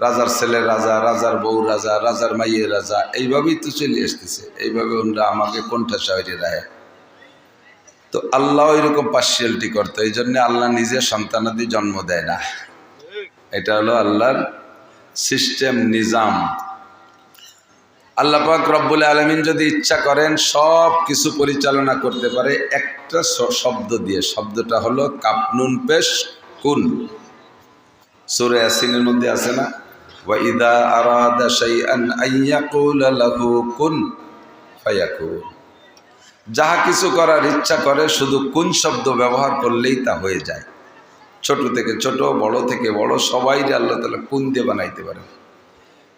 রাজার ছেলে রাজা, রাজার বউ রাজা, রাজার মাইয়ে রাজা, এইভাবেই তো চলে আসতেছে। এইভাবে ওনরা আমাকে কোনটা শহরে রায়। তো আল্লাহ এরকম পার্সিয়ালিটি করতো। এই জন্য আল্লাহ নিজে সন্তানাদি জন্ম দেয় না। এটা হলো আল্লাহর সিস্টেম, নিজাম। আল্লাহ পাক রব্বুল আলামিন যদি ইচ্ছা করেন সব কিছু পরিচালনা করতে পারে একটা শব্দ দিয়ে। শব্দটা হলো কাপনুন পেশ কুন। সূরা ইয়াসিনের মধ্যে আছে না, ওয়া ইযা আরাদা শাইআন আইয়াকুলা লাহু কুন ফায়াকুন। যাহা কিছু করার ইচ্ছা করে শুধু কুন শব্দ ব্যবহার করলেই তা হয়ে যায়। ছোট থেকে ছোট, বড় থেকে বড়, সবাই আল্লাহ তাআলা কুন দিয়ে বানাইতে পারেন।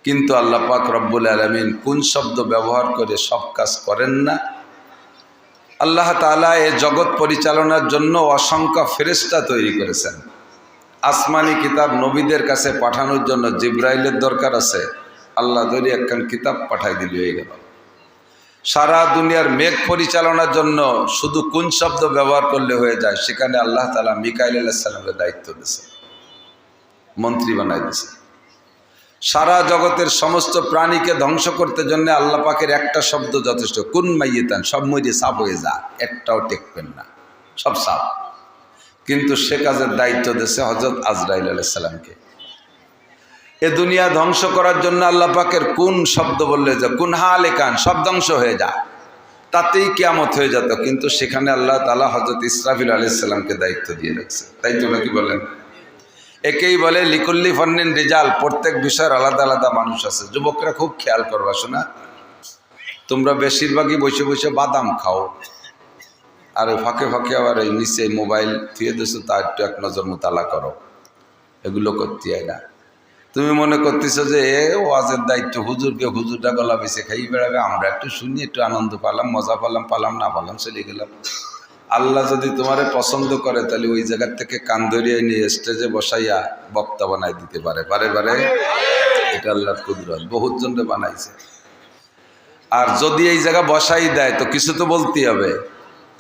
কিন্তু আল্লাহ পাক রব্বুল আলামিন কুন শব্দ ব্যবহার করে সব কাজ করেন না। আল্লাহ তাআলা এই জগৎ পরিচালনার জন্য অসংখ্য ফেরেশতা তৈরি করেছেন। আসমানি কিতাব নবীদের কাছে পাঠানোর জন্য জিব্রাইলের দরকার আছে, আল্লাহ ধরে একখান কিতাব পাঠাই দিলে হয়ে গেল। সারা দুনিয়ার মেঘ পরিচালনার জন্য শুধু কুন শব্দ ব্যবহার করলে হয়ে যায়। সেখানে আল্লাহ তাআলা মিকাইল আলাইহিস সালামের দায়িত্ব দিয়েছে, মন্ত্রী বানাই দিয়েছে। সারা জগতের সমস্ত প্রাণীকে ধ্বংস করতে জন্য আল্লাহ পাকের একটা শব্দ যথেষ্ট, কুন মাইয়িতান, সব মরে সাপ হয়ে যা, একটাও টেকবেন না, সব সাপ। কিন্তু সে কাজের দায়িত্ব দিয়েছে হযরত আজরাইল আলাইহিস সালামকে। এ দুনিয়া ধ্বংস করার জন্য আল্লাহ পাকের কুন শব্দ বললে যে কুন হালেকান, সব ধ্বংস হয়ে যা, তাতেই কিয়ামত হয়ে যেত। কিন্তু সেখানে আল্লাহ তাআলা হযরত ইসরাফিল আলাইহিস সালামকে দায়িত্ব দিয়ে রাখছে। তাই তো নাকি বলেন? একেই বলে লিকুল্লি ফান্নিন রিজাল, প্রত্যেক বিষয়ের আলাদা আলাদা মানুষ আছে। যুবকরা খুব খেয়াল করবা, শোনা, তোমরা বেশিরভাগই বসে বসে বাদাম খাও, আর ফাঁকে ফাঁকে আবার এই নিচে মোবাইল থুয়ে দিছো, তা একটু এক নজর মোতালা করো। এগুলো করতে হয় না। তুমি মনে করতেছো যে ওয়াজের দায়িত্ব হুজুরকে, হুজুরটা গলা বেছে খাই বেড়াবে, আমরা একটু শুনি, একটু আনন্দ পালাম, মজা পালাম না পালাম চলে গেলাম। আল্লাহ যদি তোমারে পছন্দ করে তাহলে ওই জায়গার থেকে কান ধরিয়ে নিয়ে স্টেজে বসাইয়া বক্তা বানাই দিতে পারে। এটা আল্লাহর কুদরত, বহুত জনকে বানাইছে। আর যদি এই জায়গা বসাই দেয় তো কিছু তো বলতেই হবে।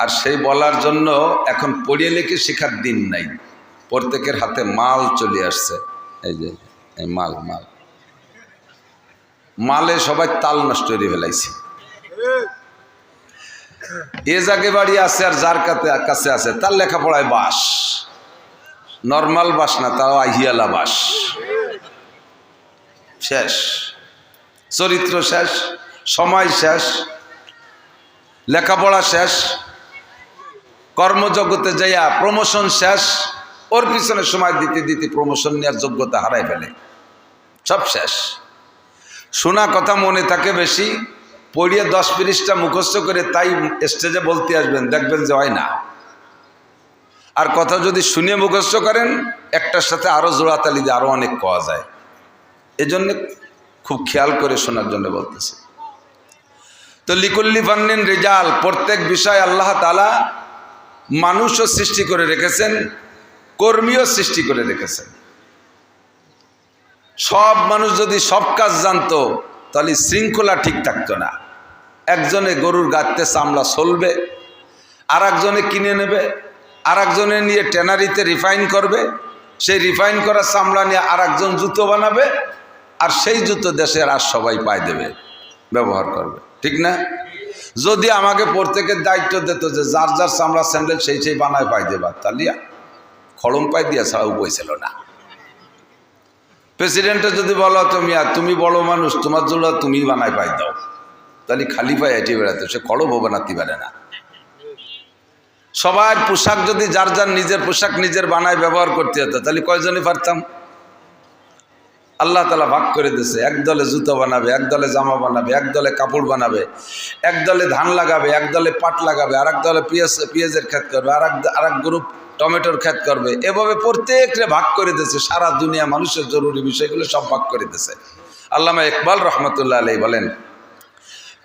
আর সেই বলার জন্য এখন পড়িয়ে লিখে শেখার দিন নাই, প্রত্যেকের হাতে মাল চলে আসছে। এই যে এই মালে সবাই তাল নষ্ট করে ফেলাইছে। এ জাগে বাড়ি আছে, আর যার কাছে আছে তার লেখাপড়ায় বাস, নর্মাল বাস না, তাও আহিয়ালা বাস। শেষ, চরিত্র শেষ, সময় শেষ, লেখাপড়া শেষ, কর্মজগতে যাইয়া প্রমোশন শেষ, ওর পিছনে সময় দিতে দিতে প্রমোশন নেওয়ার যোগ্যতা হারাই ফেলে, সব শেষ। শোনা কথা মনে থাকে বেশি, পড়িয়ে 10 পৃষ্ঠা মুখস্থ করে তাই স্টেজে বলতে আসবেন, দেখবেন যে হয় না। আর কথা যদি শুনে মুখস্থ করেন, একটার সাথে আরো জোড়াতালি দিয়ে আরো অনেক পাওয়া যায়। এজন্য খুব খেয়াল করে শোনার জন্য বলতেছি। তো লিকুল্লি ফান্নিন রিজাল, প্রত্যেক বিষয় আল্লাহ তাআলা মানুষও সৃষ্টি করে রেখেছেন, কর্মীও সৃষ্টি করে রেখেছেন। সব মানুষ যদি সব কাজ জানতো তাহলে শৃঙ্খলা ঠিক থাকতো না। একজনে গরুর গাঁতে চামড়া চলবে, আর একজনে কিনে নেবে, আর একজনে নিয়ে ট্যানারিতে রিফাইন করবে, সেই রিফাইন করা চামড়া নিয়ে আর একজন জুতো বানাবে, আর সেই জুতো দেশের আর সবাই পায় দেবে, ব্যবহার করবে, ঠিক না? যদি আমাকে প্রত্যেকের দায়িত্ব দিত যে যার যার চামড়া স্যান্ডেল সেই বানায় পাই দেবা, তাহলে খড়ম পাই দিয়া ছাড়াও বইছিল না। প্রেসিডেন্টে যদি বলো তুমি বড় মানুষ, তোমার জন্য তুমি বানাই পাই দাও, তাহলে খালি পায়ে হেঁটে বেড়াতো, সে খড়মও বানাতে পারে না। সবার পোশাক যদি যার যার নিজের পোশাক নিজের বানায় ব্যবহার করতে হতো, তাহলে কয়জনই পারতাম? আল্লাহ তাআলা ভাগ করে দিয়েছে, এক দলে জুতো বানাবে, এক দলে জামা বানাবে, এক দলে কাপড় বানাবে, এক দলে ধান লাগাবে, এক দলে পাট লাগাবে, আর এক দলে পেঁয়াজের ক্ষেত করবে, আর এক গ্রুপ টমেটোর ক্ষেত করবে। এভাবে প্রত্যেকটা ভাগ করে দিয়েছে। সারা দুনিয়া মানুষের জরুরি বিষয়গুলো সব ভাগ করে দিয়েছে। আল্লামা ইকবাল রহমতুল্লাহ আলাইহি বলেন,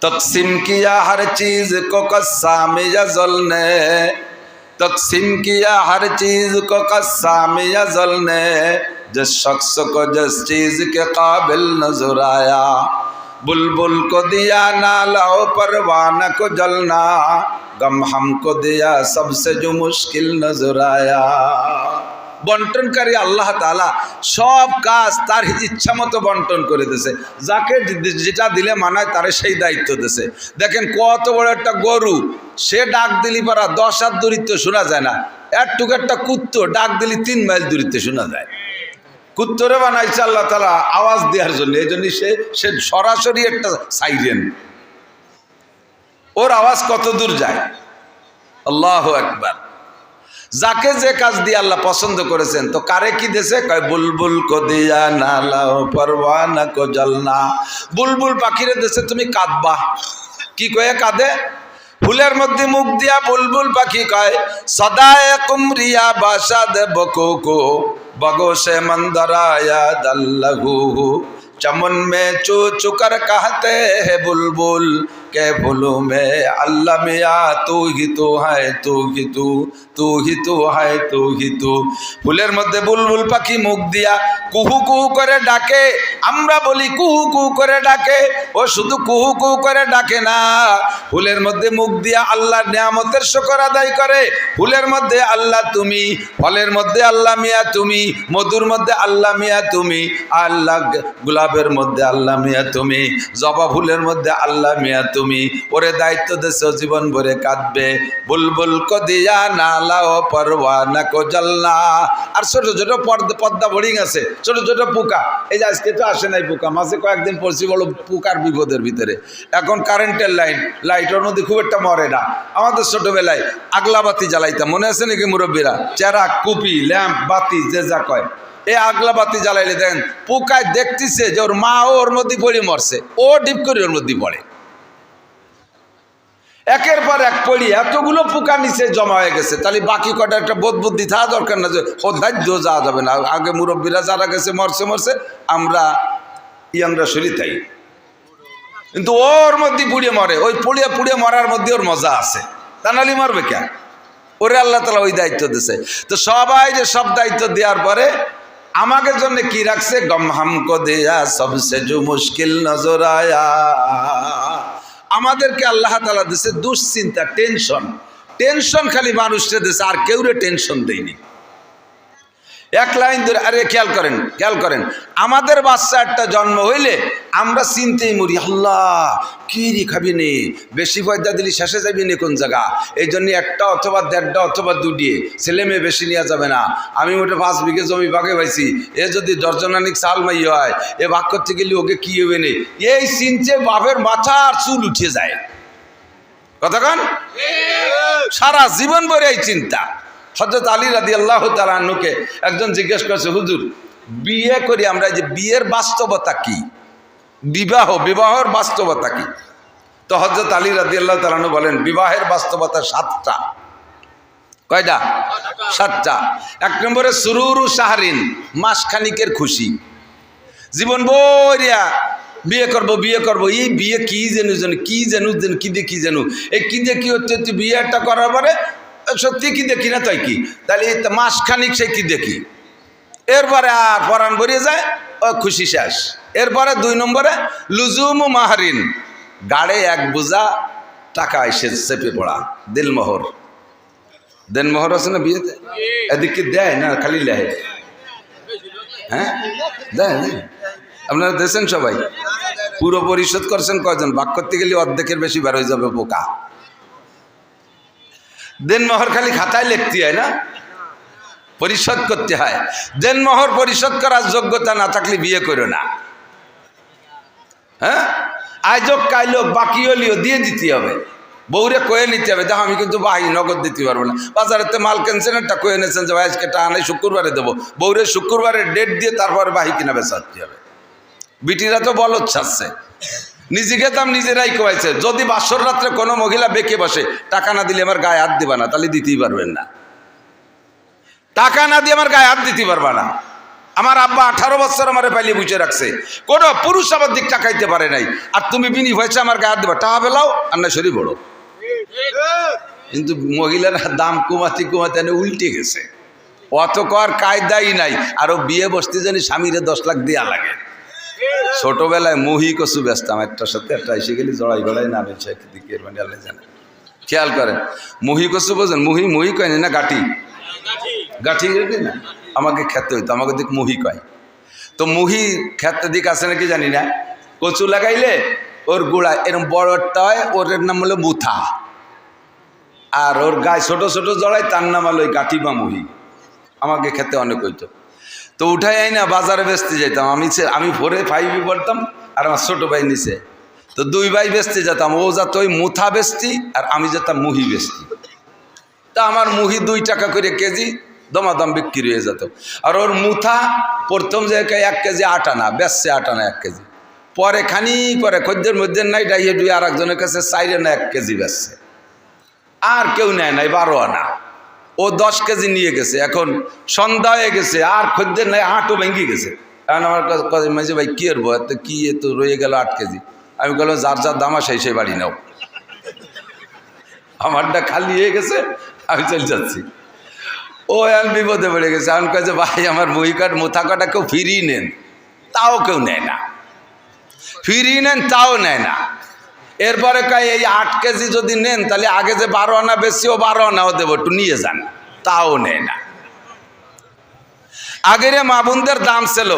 তকসিম কিয়া হর চিজ কো কসামে ইয়াজল নে, তকসিম কিয়া হর চিজ কো কসামে ইয়াজল নে, जिस शख्स को जिस चीज के काबिल नजर आया, बुलबुल को दिया नाला परवाना को जलना, गम हमको दिया सबसे जो मुश्किल नजर आया। বন্টনকারী আল্লাহ তাআলা সব কাজ তার ইচ্ছা মতো বন্টন করে দিয়েছে। যাকে যেটা দিলে মানায় তারে সেই দায়িত্ব দিয়েছে। দেখেন কত বড় একটা গরু, সে ডাক দিলি পারা 10 হাত দূরত্ব শোনা যায় না, একটুকু একটা কুত্তো ডাক দিলি 3 মাইল দূরত্বে শোনা যায়। কুত্তরে বানাইছে আল্লাহ তাআলা আওয়াজ দেওয়ার জন্য, এই জন্য সে সরাসরি একটা সাইরেন, ওর আওয়াজ কত দূর যায়। আল্লাহু আকবার। যাকে যে কাজ দিয়ে আল্লাহ পছন্দ করেছেন, তো কারে কি দেশে কয় বুলবুল কো দিয়া নালাও পরওয়ানা কো জলনা। বুলবুল পাখিরে দেশে তুমি কাঁদবা, কি কয়ে কাঁদে? ফুলের মধ্যে মুখ দিয়া বুলবুল পাখি কয় সদায়ে কুমরিয়া বাসাদ বকুকু बगोशे मंदराया दल्लहू चमन में चू चुकर कहते हैं बुलबुल के फूलों में अल्लाह मिया तू ही तो है, तू ही तू, तू ही तो है, तू ही तू। ফুলের মধ্যে বুলবুল পাখি মুখ দিয়া কুহু কুহু করে ডাকে, আমরা বলি কুহু কুহু করে ডাকে, ও শুধু কুহু কুহু করে ডাকে না, ফুলের মধ্যে মুখ দিয়া আল্লাহর নিয়ামতের শুকর আদায় করে। ফুলের মধ্যে আল্লাহ তুমি, ফলের মধ্যে আল্লাহ মিয়া তুমি, মধুর মধ্যে আল্লাহ মিয়া তুমি, আল্লাহ গোলাপের মধ্যে আল্লাহ মিয়া তুমি, জবা ফুলের মধ্যে আল্লাহ মিয়া তুমি। ওরে দায়িত্ব দেশে জীবন ভরে কাঁদবে বুলবুল কো দিয়া নালাও পরওয়ানা কো জলনা। আর ছোট ছোট পদ্মা বোর্ডিং আছে, ছোট ছোট পোকা, এই যে আজকে তো আসে নাই পোকা, মাঝে কয়েকদিন পড়ছি বড় পোকার বিপদের ভিতরে। এখন কারেন্টের লাইটের মধ্যে খুব একটা মরে না। আমাদের ছোটবেলায় আগলা বাতি জ্বালাইতাম, মনে আছে নাকি মুরব্বীরা? চেরা, কুপি, ল্যাম্প, বাতি যে যা কয়, এই আগলা বাতি জ্বালাইলে দেখেন পোকায় দেখতেছে যে ওর মা ওর মধ্যে পড়ে মরছে, ও ডিপ করে ওর মধ্যে পড়ে, একের পর এক পড়ি এতগুলো পোকা নিচে জমা হয়ে গেছে। তাহলে বাকি কটা একটা বোধ বুদ্ধি থাকা দরকার না যে ও ধার্য যাওয়া যাবে না। আগে মুরব্বীরা যারা গেছে মরছে মরছে, আমরা ইয়াংরা শরীর তাই, কিন্তু ওর মধ্যে পুড়িয়ে মরে, ওই পুড়িয়ে পুড়িয়ে মরার মধ্যে ওর মজা আছে, তা নাহলে মরবে কেন? ওরে আল্লাহ তাআলা ওই দায়িত্ব দিয়েছে। তো সবাই যে সব দায়িত্ব দেওয়ার পরে আমাদের জন্য কি রাখছে? গম হামকো দেয়া সবসে জো মুশকিল নজর আয়া। আমাদেরকে আল্লাহ তাআলা দিয়েছে দুশ্চিন্তা, টেনশন। টেনশন খালি মানুষকে দিয়েছে, আর কেউরে টেনশন দেয়নি। এক লাইন ধরে, আরে খেয়াল করেন, আমাদের বাচ্চা একটা জন্ম হইলে আমরা চিনতেই মরি, আল্লাহ কি রে খাবি নে, বেশি পয়দা দিলি শেষে যাবি নে কোন জায়গা। এই জন্য একটা অথবা 1.5টা অথবা 2 ছেলে মেয়ে বেশি নেওয়া যাবে না। আমি ওটা 5 বিঘে জমি ভাগে পাইছি, এ যদি দর্জনানিক চাল মাই হয়, এ ভাগ করতে গেলে ওকে কি হবে নে, এই চিনতে বাপের মাথা আর চুল উঠে যায়। কথা কন, সারা জীবন ভরে এই চিন্তা। হযরত আলী রাদিয়াল্লাহু তাআলা আনহুকে একজন জিজ্ঞেস করছে, হুজুর বিয়ে করি আমরা, যে বিয়ের বাস্তবতা কি, বিবাহের বাস্তবতা কি? তো হযরত আলী রাদিয়াল্লাহু তাআলা আনহু বলেন, বিবাহের বাস্তবতা 7টা। কয়টা? 7টা। 1 নম্বরে সুরুরু শাহরিন, মাসখানিকের খুশি। জীবন ভরিয়া বিয়ে করবো, এই বিয়ে কি জানু কি জানু এই কি যে কি হচ্ছে, বিয়েটা করার পরে সত্যি কি দেখি না, তাই কি তাহলে মাসখানিক সে কি দেখি, এরপরে আর পরাণ ভরিয়ে যায়, ও খুশি শেষ। এরপরে 2 নম্বরে লুজুমু মাহরিন, গাড়ে 1 বোঝা টাকা এসে চেপে পড়া, দিলমোহর। দেনমোহর আছে না বিয়েতে? এদিকে দেয় না, খালি লেহে। হ্যাঁ দেয়, আপনারা দেখছেন সবাই? পুরো পরিশোধ করছেন কয়জন? ভাগ করতে গেলে অর্ধেকের বেশি বের হয়ে যাবে পোকা। দেনমোহর খালি খাতায় লিখতে হয় না, পরিশোধ করতে হয়। দেনমোহর পরিশোধ করার যোগ্যতা না থাকলে বিয়ে করো না। হ্যাঁ, আয়োজক কাইলোক বাকি হলিও দিয়ে দিতে হবে, বউরে কয়ে নিতে হবে, দেখো আমি কিন্তু বাহি নগদ দিতে পারবো না। বাজারেতে মাল কেনছেন, একটা কয়ে নিয়েছেন যে ভাই আজকে টাকা নেই, শুক্রবারে দেবো। বউরে শুক্রবারে ডেট দিয়ে তারপরে বাহি কিনা বেচাতে হবে। বিটিরা তো বলদ ছাড়ছে, নিজেকে দাম নিজেরাই কোয়াইছে। যদি বাসর রাত্রে কোনো মহিলা বেঁকে বসে, টাকা না দিলে আমার গায়ে হাত দিবা না, তাহলে দিতেই পারবেন না। টাকা না দিয়ে আমার গায়ে হাত দিতে পারবা না। আমার আব্বা 18 বছর আমার পাইলে বুঝে রাখছে, কোনো পুরুষ আমার দিক টাকাইতে পারে নাই, আর তুমি বিনি হয়েছে আমার গায়ে হাত দিবা, টাকা বেলাও আর না শরীর বড়। কিন্তু মহিলারা দাম কমাতে উল্টে গেছে, অত কর কায়দাই নাই। আরো বিয়ে বসতে জানি স্বামীরে 10 লাখ দেওয়া লাগে। ছোটবেলায় মুহি কচু বেচতাম, একটার সাথে একটা এসে গেলে জড়াই গড়াই নামে দিকে, মানে আল্লাহ জানে। খেয়াল করেন, মুহি কচু বোঝেন? মুহি কয়নি না, গাঠি না, আমাকে খেতে হইতো, আমাকে দিক মুহি কয়। তো মুহি খেতে দিক আছে নাকি জানি না, কচু লাগাইলে ওর গোড়া এরকম বড়টা হয়, ওর নাম হলো মুথা, আর ওর গায়ে ছোট ছোট জড়াই, তার নাম হলো ওই গাঠি বা মুহি। আমাকে খেতে অনেক হইতো। তো উঠাই আই না বাজারে বেচতে যেতাম। আমি 4 5 পড়তাম, আর আমার ছোটো ভাই নিচে। তো 2 ভাই বেচতে যেতাম, ও যেত ওই মুথা বেচতি আর আমি যেতাম মুহি বেচতি। তা আমার মুহি 2 টাকা করে কেজি দমাদম বিক্রি হয়ে যেত। আর ওর মুথা প্রথম যে 1 কেজি 8 আনা বেচছে, 8 আনা 1 কেজি। পরে খানিক পরে খদ্দের মধ্যে নাই ডাইয়ে ডুয়ে আর একজনের কাছে 4 আনা 1 কেজি বেচছে। আর কেউ নেয় নাই 12 আনা। ও 10 কেজি নিয়ে গেছে। এখন সন্ধ্যা হয়ে গেছে, আর খদ্দের নাই, হাটও ভেঙে গেছে। এখন আমার কাছে মাঝে ভাই কি করবো, এত কি এত রয়ে গেল 8 কেজি। আমি বললাম যার যার দাম আসে সেই বাড়ি নাও, আমারটা খালি হয়ে গেছে, আমি চলে যাচ্ছি। ও এখন বিপদে পড়ে গেছে। এখন কাছে ভাই আমার মুথা কাটা কেউ ফিরিয়ে নেন, তাও কেউ নেয় না। ফিরিয়ে নেন তাও নেয় না। এরপরে কয় এই 8 কেজি যদি নেন তাহলে আগে যে 12 আনা বেশি, ও 12 আনাও দেবো, একটু নিয়ে যান, তাও নেয় না। আগের মা বোনদের দাম ছিল,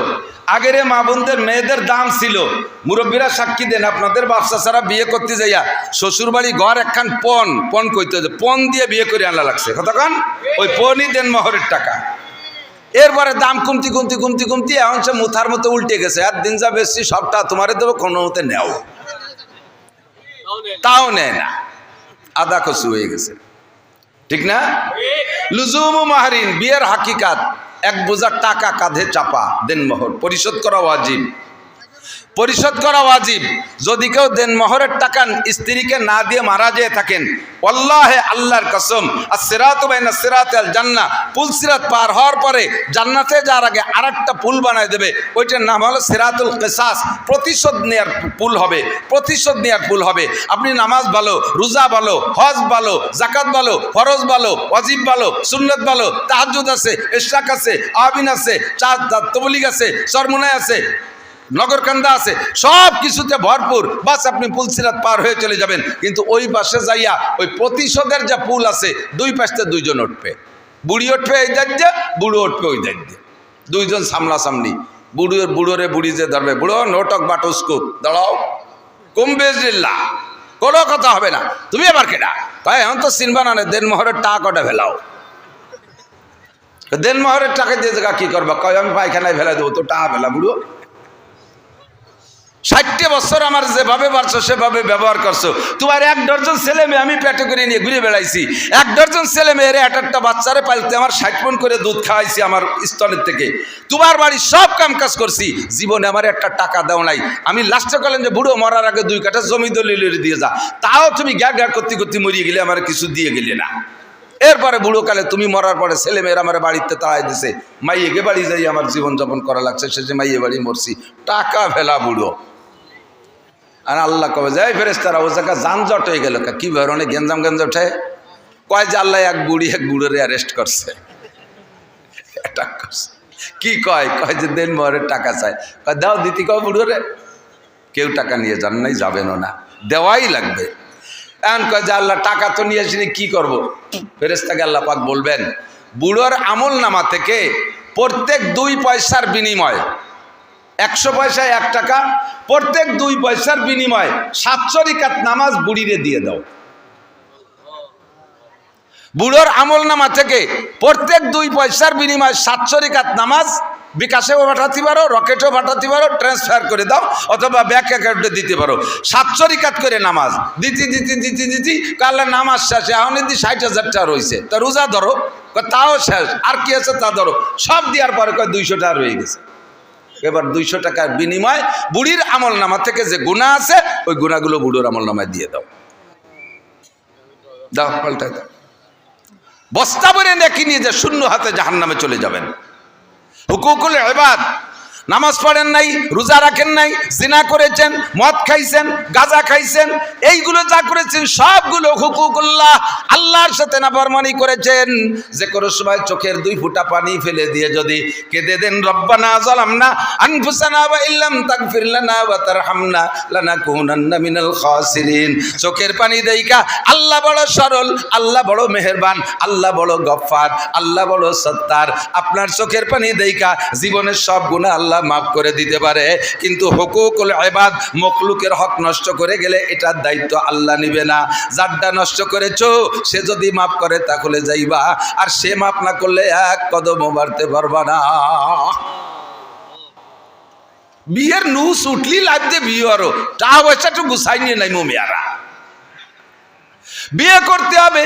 আগের মা বোনদের মেয়েদের দাম ছিল। মুরব্বীরা সাক্ষী দেন, আপনাদের বাচ্চা ছাড়া বিয়ে করতে যাইয়া শ্বশুর বাড়ি ঘর একখান পণ কইতে, পণ দিয়ে বিয়ে করে আনা লাগছে। কতক্ষণ ওই পণই দেন মোহরের টাকা। এরপরে দাম কমতি কমতি কমতি কমতি এখন সে মুথার মতো উল্টে গেছে। আর দিন যা বেশি সবটা তোমারে দেবো, কোনো মতে নেও, তাও নেয় না। আদা কচু হয়ে গেছে, ঠিক না? লুজুম মাহরিন, বিয়ের হাকিকাত, 1 বোঝা টাকা কাঁধে চাপা, দেনমোহর পরিশোধ করা ওয়াজিব, পরিশোধ করা ওয়াজিব। যদি কেউ দেনমোহরের টাকা স্ত্রীকে না দিয়ে মারা যেয়ে থাকেন, ওয়াল্লাহি আল্লাহর কসম, as-সিরাতু বাইনাস সিরাতি আল জান্নাহ, পুল সিরাত পার হওয়ার পরে জান্নাতে যাওয়ার আগে আরেকটা পুল বানায় দেবে, ওইটার নাম হলো সিরাতুল কিসাস। প্রতিশোধ নেয়ার পুল হবে, প্রতিশোধ নেয়ার পুল হবে। আপনি নামাজ ভালো, রোজা ভালো, হজ ভালো, যাকাত ভালো, ফরজ ভালো, ওয়াজিব ভালো, সুন্নাত ভালো, তাহাজ্জুদ আছে, ইশরাক আছে, আবিন আছে, তবলিগ আছে, চরমুনায় আছে, নগরকান্দা আছে, সব কিছুতে ভরপুর। বাস আপনি পুল সিরাত পার হয়ে চলে যাবেন। কিন্তু ওই পাশে যাইয়া ওই প্রতিশোধের যে পুল আছে, 2 পাশে 2 জন উঠবে, বুড়ি উঠবে এই দাঁড়িয়ে, বুড়ো উঠবে ওই দাঁড়িয়ে, 2 জন সামনাসামনি। বুড়োরে বুড়ি যে ধরবে, বুড়ো নোটক বাটুস্কু দাঁড়াও, কুম্বেজিল্লা, কোনো কথা হবে না, তুমি এবার কেনা তাই এখন তো চিনবা না, দেনমোহরের টাকা কটা ফেলাও। দেনমোহরের টাকা দিয়ে জায়গা কি করবা, কয় আমি পায়খানায় ফেলা দেবো, তো টাকা ফেলা। বুড়ো 60 বছর আমার যেভাবে পারছো সেভাবে ব্যবহার করছো। তোমার 1 ডজন ছেলে মেয়ে আমি পেটে করে নিয়ে ঘুরে বেড়াইছি, 1 ডজন ছেলে মেয়ের 1-1টা বাচ্চারে পালতে আমার 60 মণ করে দুধ খাওয়াইছি আমার স্তনের থেকে। তোমার বাড়ির সব কাম কাজ করছি, জীবনে আমার একটা টাকা দাও নাই। আমি লাস্টে বললেন যে বুড়ো মরার আগে 2 কাঠা জমি দলিল দিয়ে যা, তাও তুমি গ্যা গ্যা করতে করতে মরিয়ে গেলে, আমার কিছু দিয়ে গেলে না। এরপরে বুড়োকালে তুমি মরার পরে ছেলে মেয়েরা আমার বাড়িতে তাড়াই দিছে, মাইয়েকে বাড়ি যাই আমার জীবনযাপন করা লাগছে, শেষে মাইয়ে বাড়ি মরছি, টাকা ফেলা বুড়ো। আর আল্লাহ কবে যায় ফেরেশতারা ও জায়গা যানজট হয়ে গেল, কি ধরনের গেঞ্জাম উঠে, কয় যে আল্লাহ এক বুড়োরে অ্যারেস্ট করছে, অ্যাটাক করছে। কি কয় যে দেনমোহরের টাকা চায়, কয় দাও দিতি, কয় বুড়োরে কেউ টাকা নিয়ে যান নাই, যাবেনও না, দেওয়াই লাগবে। এখন কয় যে আল্লাহ টাকা তো নিয়ে আসিনি, কি করবো? ফেরেশতাকে আল্লাহ পাক বলবেন, বুড়োর আমল নামা থেকে প্রত্যেক 2 পয়সার বিনিময়, 100 পয়সায় 1 টাকা, প্রত্যেক 2 পয়সার বিনিময় 700 রাকাত নামাজ বুড়িরে দিয়ে দাও। বুড়োর আমল নামা থেকে প্রত্যেক 2 পয়সার বিনিময় 700 রাকাত নামাজ বিকাশেও পাঠাতে পারো, রকেটও পাঠাতে পারো, ট্রান্সফার করে দাও, অথবা ব্যাংক অ্যাকাউন্টে দিতে পারো। 700 রাকাত করে নামাজ দিতি কাল্লা নামাজ শেষ, এখন যদি 60,000 টাকা রয়েছে, তা রোজা ধরো, তাও শেষ, আর কি আছে তা ধরো, সব দেওয়ার পরে 200 টাকা রয়ে গেছে। এবার 200 টাকার বিনিময় বুড়ির আমল নামা থেকে যে গুনাহ আছে, ওই গুনাহগুলো বুড়োর আমল নামায় দিয়ে দাও, দাও, পাল্টাই দাও। বস্তা ভরে নেকি নিয়ে যে শূন্য হাতে জাহান্নামে চলে যাবেন। হুকুকুল ইবাদ, নামাজ পড়েন নাই, রোজা রাখেন নাই, জিনা করেছেন, মদ খাইছেন, গাঁজা খাইছেন, এইগুলো যা করেছেন সবগুলো হুকুকুল্লাহ, আল্লাহর সাথে নাফরমানি করেছেন। যে কোনো সময় চোখের 2 ফোঁটা পানি ফেলে দিয়ে যদি কেঁদে দেন, রব্বানা যালামনা আনফুসানা ওয়া ইল্লাম তাগফির লানা ওয়া তারহামনা লানাকুনান্না মিনাল খাসিরিন। চোখের পানি দেইকা আল্লাহ বড় সরল, আল্লাহ বড় মেহেরবান, আল্লাহ বড় গফফার, আল্লাহ বড় সত্তার। আপনার চোখের পানি দেইকা জীবনের সব গুনাহ আল্লাহ মাফ করে দিতে পারে, কিন্তু হুকুকুল ইবাদ, মখলুকের হক নষ্ট করে গেলে এটার দায়িত্ব আল্লাহ নিবে না। যারটা নষ্ট করেছো সে যদি মাফ করে তাহলে যাইবা, আর সে মাফ না করলে এক কদমও বাড়তে পারবা না। বিয়ের নুস উঠলি লাগতে বিয়ে আরো টাকা পয়সা তো গুছাই নিয়ে নাই মেয়ারা। বিয়ে করতে হবে,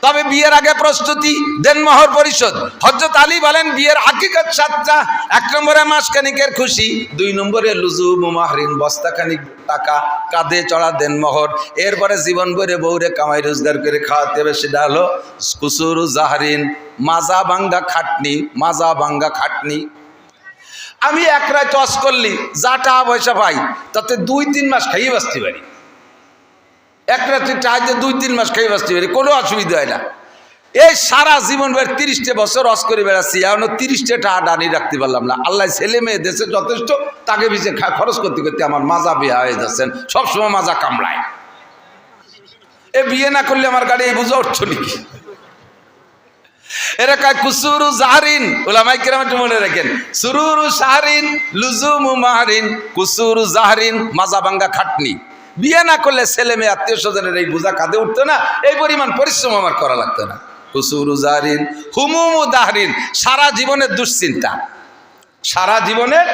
তবে বিয়ের আগে প্রস্তুতি দেন, মোহর পরিশোধ। হযরত আলী বলেন বিয়ের হাকিকত 7টা। 1 নম্বরে মাসখানিকের খুশি, 2 নম্বরে লুজুম মাহরিন, বস্তাখানিক টাকা কাঁধে চড়া দেন মোহর। এরপরে জীবন ভরে বউরে কামাই রোজগার করে খাওয়াতে হবে, সেটা হলো কুসুরু জাহরিন, মাজা ভাঙ্গা খাটনি, মাজা ভাঙ্গা খাটনি। আমি এক রাত টস করলি যা টাকা পয়সা পাই তাতে 2-3 মাস খাইয়ে বাঁচতে পারি। এক রাত্রি টাইতে 2-3 মাস খাইয়ে বাঁচতে পারি, কোনো অসুবিধা হয় না। এই সারা জীবন 30টা বছর রস করে বেড়াচ্ছি, এখনো 30টা টাকা ডানি রাখতে পারলাম না। আল্লাহ ছেলে মেয়ে দেশে যথেষ্ট, তাকে পিছিয়ে খরচ করতে করতে আমার মাজা বিয়া হয়ে যাচ্ছেন, সবসময় মাজা কামড়ায়। এ বিয়ে না করলে আমার গাড়ি এই বুঝে উঠছো নাকি? এরা কয় কুসুরু জাহরিন, উলামায়ে কেরাম একটু মনে রাখেন, সুরুরু শাহরিন লুজুমু মাহরিন, কুসুরু জাহরিন মাজা ভাঙ্গা খাটনি। বিয়ে না করলে ছেলে মেয়ে আত্মীয় স্বজনের এই বোঝা কাঁধে উঠতো না, এই পরিমাণ পরিশ্রম আমার করা লাগতো না। কুসুরু জাহরিন হুমুমু দাহরিন, সারা জীবনের দুশ্চিন্তা, সারা জীবনের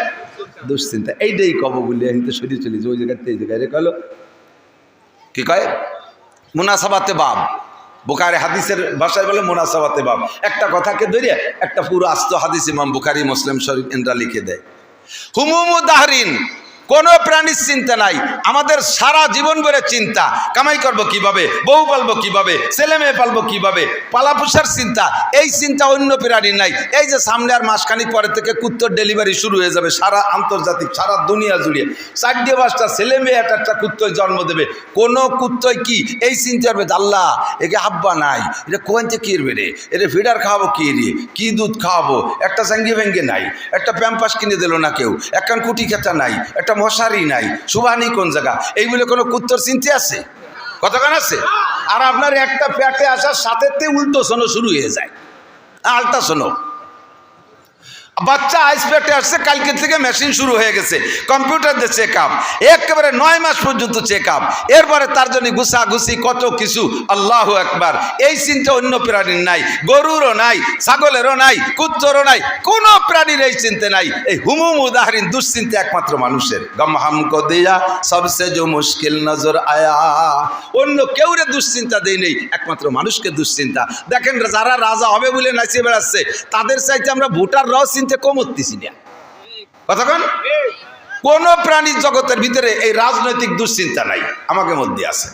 দুশ্চিন্তা। এইটাই কব বলি কিন্তু সরিয়ে চলি যে ওই জায়গাতে এই জায়গায় রেখে কি কয় মুনাসাবাতে বাব, বুখারী হাদিসের ভাষায় বলে মুনাসাবাতে বাব। একটা কথাকে ধরিয়ে একটা পুরো আস্ত হাদিস ইমাম বুখারী মুসলিম শরীফ এনরা লিখে দেয়। হুমুমু দাহরিন, কোনো প্রাণীর চিন্তা নাই, আমাদের সারা জীবন ভরে চিন্তা, কামাই করব কিভাবে, বউ পালবো কিভাবে, ছেলে মেয়ে পালবো কিভাবে, পালাপোষার চিন্তা। এই চিন্তা অন্য প্রাণীর নাই। এই যে সামনে আর মাসখানিক পরে থেকে কুত্তর ডেলিভারি শুরু হয়ে যাবে সারা আন্তর্জাতিক, সারা দুনিয়া জুড়িয়ে 4-5টা ছেলে মেয়ে একটা কুত্তয় জন্ম দেবে। কোনো কুত্তয় কি এই চিন্তা করবে আল্লাহ একে আব্বা নাই, এটা কোন থেকে কি রে, এটা ফিডার খাওয়াবো কি রে, কি দুধ খাওয়াবো, একটা স্যাঙ্গে ভেঙ্গে নাই, একটা প্যাম্পাস কিনে দিল না কেউ, একখান কুটি খেতা নাই, একটা মশারি নাই, সুবানি কোন জায়গা, এইগুলো কোনো কুত্তর চিন্তা আছে? কতক্ষণ আছে? আর আপনার একটা পেটে আসার সাথে উল্টো শোনো শুরু হয়ে যায়, আলটা শোনো। বাচ্চা আইস পেটে আসছে, কালকে থেকে মেশিন শুরু হয়ে গেছে, কম্পিউটার দিয়ে চেক আপ, একেবারে 9 মাস পর্যন্ত চেক আপ, এরপরে তার জন্য ঘুষাঘুষি কত কিছু। আল্লাহু আকবার। এই চিন্তা অন্য প্রাণীর নাই, গরুরও নাই, ছাগলেরও নাই, কুত্তরও নাই, কোনো প্রাণীর এই চিন্তা নাই। এই হুমুম উদাহরণ দুশ্চিন্তা একমাত্র মানুষের। গম হামকো দিয়া সবসে যে মুশকিল নজর আয়া, অন্য কেউরে দুশ্চিন্তা দেই নেই, একমাত্র মানুষকে দুশ্চিন্তা। দেখেন যারা রাজা হবে বলে নাচিয়ে বেড়াচ্ছে, তাদের চাইতে আমরা ভোটার রাও কম হতেছি না। কতক্ষণ কোন প্রাণীর জগতের ভিতরে এই রাজনৈতিক দুশ্চিন্তা নাই, আমাকে মধ্যে আছে।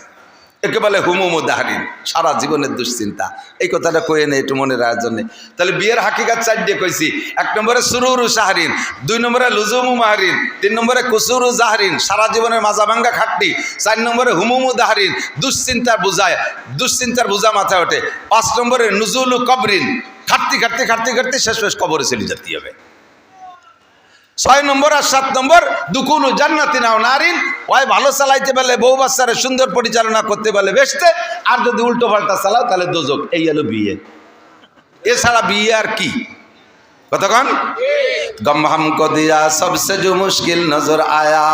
একে বলে হুমুম দাহরিন, সারা জীবনের দুশ্চিন্তা। এই কথাটা কয়ে নেই একটু মনে রাখার জন্য। তাহলে বিয়ের হাকিকাত 4টে কইছি। 1 নম্বরে সুরুরু শাহরিন, 2 নম্বরে লুজুমু মাহরিন, 3 নম্বরে কুসুরু জাহরিন, সারা জীবনের মাজা ভাঙ্গা খাটনি, 4 নম্বরে হুমুমু দাহরিন, দুশ্চিন্তার বোঝায়, দুশ্চিন্তার বোঝা মাথায় ওঠে, 5 নম্বরে নুজুলু কবরিন, খাটতে খাটতে খাটতে খাটতে শেষ কবরে চলে যেতে হবে। 6 নম্বর আর 7 নম্বর দুকুলু জান্নাতিন আও নারিন, ওই ভালো চালাইতে পারলে বউ বাচ্চারে সুন্দর পরিচালনা করতে পারলে বেহেশতে, আর যদি উল্টো পাল্টা চালাও তাহলে দোজক। এই হলো বিয়ে, এছাড়া বিয়ে আর কি? কতক্ষণ গম হামকো দিয়া সবসে যে মুশকিল নজর আয়া।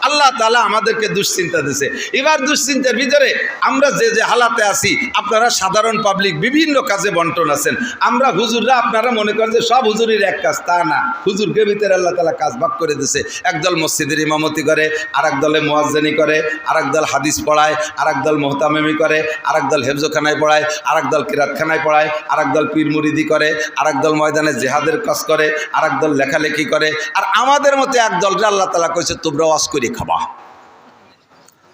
আল্লাহ তাআলা আমাদেরকে দুশ্চিন্তা দিয়েছে। এবার দুশ্চিন্তার ভিতরে আমরা যে যে হালাতে আছি, আপনারা সাধারণ পাবলিক বিভিন্ন কাজে বন্টন আছেন। আমরা হুজুররা, আপনারা মনে করেন যে সব হুজুরের এক কাজ, তা না। হুজুরকে ভিতরে আল্লাহ তাআলা কাজ ভাগ করে দিয়েছে। একদল মসজিদের ইমামতি করে, আরেক দলে মুয়াজ্জিনি করে, আরেক দল হাদিস পড়ায়, আরেক দল মুহতামিমি করে, আরেক দল হেফজখানায় পড়ায়, আরেক দল কিরাতখানায় পড়ায়, আরেক দল পীর মুরিদি করে, আরেক দল ময়দানে জিহাদের কাজ করে, আরেক দল লেখালেখি করে। আর আমাদের মতো এক দলকে আল্লাহ তাআলা কইছে তোমরা ওয়াজ করে খাবা।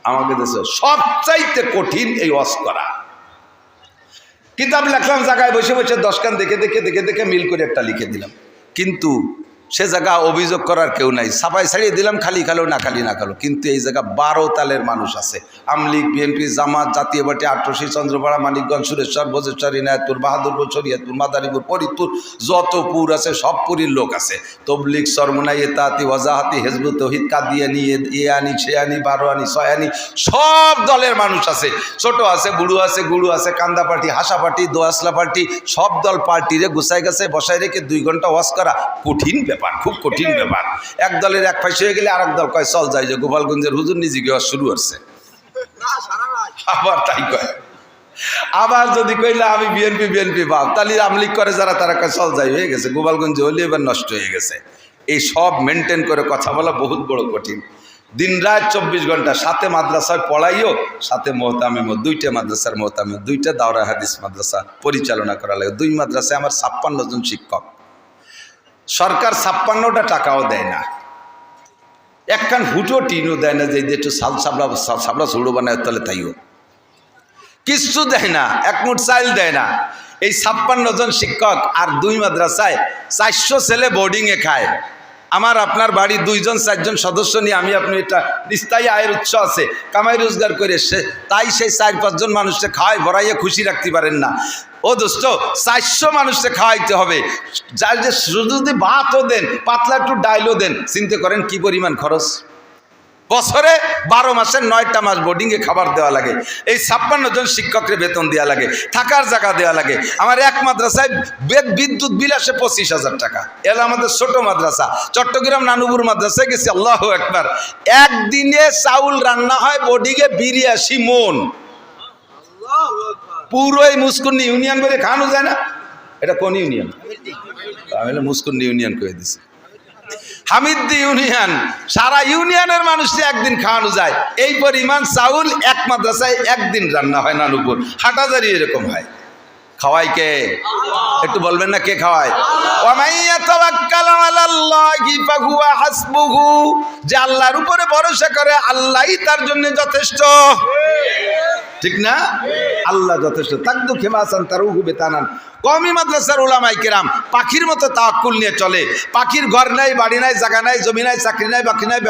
আমাকে দেশে সবচাইতে কঠিন এই ওয়াজ করা। কিতাব লেখলাম জায়গায় বসে বসে 10 খান দেখে দেখে মিল করে একটা লিখে দিলাম, কিন্তু সে জায়গা অভিযোগ করার কেউ নাই, সাফাই ছাড়িয়ে দিলাম, খালি খালো না খালি না খালো। কিন্তু এই জায়গা 12 তালের মানুষ আছে, আমলিগ, বিএনপি, জামাত, জাতীয় পার্টি, আটরশি, চন্দ্রপাড়া, মানিকগঞ্জ, সুরেশ্বর, বজেশ্বর, ইনায়তপুর, বাহাদুরপুর, শরীয়তপুর, মাদারীপুর, ফরিদপুর, যত পুর আছে সব পুরীর লোক আছে। তবলিগ, সরমনাই, এতাহাতি, ওয়াজাহাতি, হেজবুত তৌহিদ, কাদিয়ানি, ইয়ানি, শেয়ানি, বারোয়ানি, ছয়ানি, সব দলের মানুষ আছে। ছোট আছে, বুড়ো আছে, গুড়ু আছে, কান্দা পার্টি, হাসা পার্টি, দোয়াসলা পার্টি, সব দল পার্টিরে গুছাই গেছে বসায় রেখে 2 ঘন্টা ওয়াজ করা কঠিন ব্যাপার, খুব কঠিন ব্যাপার। এক দলের এক ফাঁসি হয়ে গেলে আরেক দল কয় চল যাই, যে গোপালগঞ্জের হুজুর নিজেকে শুরু করছে, আবার তাই কয়। আবার যদি কইলে আমি বিএনপি ভাব, তাহলে আমলিগ করে যারা, তারা কয় চল যাই, হয়ে গেছে গোপালগঞ্জে হলে এবার নষ্ট হয়ে গেছে। এই সব মেনটেন করে কথা বলা বহুত বড় কঠিন। দিন রাত 24 ঘন্টা, সাথে মাদ্রাসায় পড়াইও, সাথে মোহতামিমও, 2টা মাদ্রাসার মোহতামিম, 2টা দাওরা হাদিস মাদ্রাসা পরিচালনা করা লাগে। 2 মাদ্রাসায় আমার 56 জন শিক্ষক। সরকার 56টা টাকাও দেয় না, একখান ফুটো টিনও দেয় না, যে একটু সাবলা ছুড়ো বানায় তাহলে তাইও কিচ্ছু দেয় না, 1 মুঠ চাইল দেয় না। এই 56 জন শিক্ষক আর 2 মাদ্রাসায় 400 ছেলে বোর্ডিংয়ে খায়। আমার আপনার বাড়ি 2 জন 4 জন সদস্য নিয়ে আমি আপনি এটা স্থায়ী আয়ের উৎস আছে, কামাই রোজগার করে তাই সেই 4-5 জন মানুষকে খাওয়াই ভরাইয়ে খুশি রাখতে পারেন না। ও দোস্ত, 400 মানুষকে খাওয়াইতে হবে, যার যে শুধু যদি ভাতও দেন, পাতলা একটু ডাইলও দেন, চিন্তা করেন কি পরিমাণ খরচ। বছরে 12 মাসের 9টা মাস বোর্ডিংয়ে খাবার দেওয়া লাগে। এই 56 জন শিক্ষককে বেতন দেওয়া লাগে, থাকার জায়গা দেওয়া লাগে। আমার এক মাদ্রাসায় বিদ্যুৎ বিল আসে 25,000 টাকা। এলা আমাদের ছোট মাদ্রাসা। চট্টগ্রাম নানুপুর মাদ্রাসায় গেছি, আল্লাহু আকবার, একদিনে চাউল রান্না হয় বোর্ডিংয়ে 82 মন। পুরো এই মুস্কুন্নি ইউনিয়ন বলে খাওয়ানো যায় না। এটা কোন ইউনিয়ন? তাহলে মুস্কুন্নি ইউনিয়ন করে দিছি। হামিদ্দি ইউনিয়ন, সারা ইউনিয়নের মানুষকে একদিন খাওয়ানো যায়। এই পরিমাণ চাউল এক মাদ্রাসায় একদিন রান্না হয়। নানুপুর, হাটাজারি এরকম হয়। খাওয়াই কে? একটু বলবেন না কে খাওয়ায়? যে আল্লাহর উপরে ভরসা করে, আল্লাহই তার জন্য যথেষ্ট, ঠিক না? আল্লাহ যথেষ্ট। তাকদু খেমাসান তারুহু বেতানান। কওমি মাদ্রাসার উলামায়ে কেরাম পাখির মতো তাওয়াক্কুল নিয়ে চলে। পাখির ঘর নাই, বাড়ি নাই, জায়গা নাই, জমি নাই, চাকরি নাই, বাকি নাই,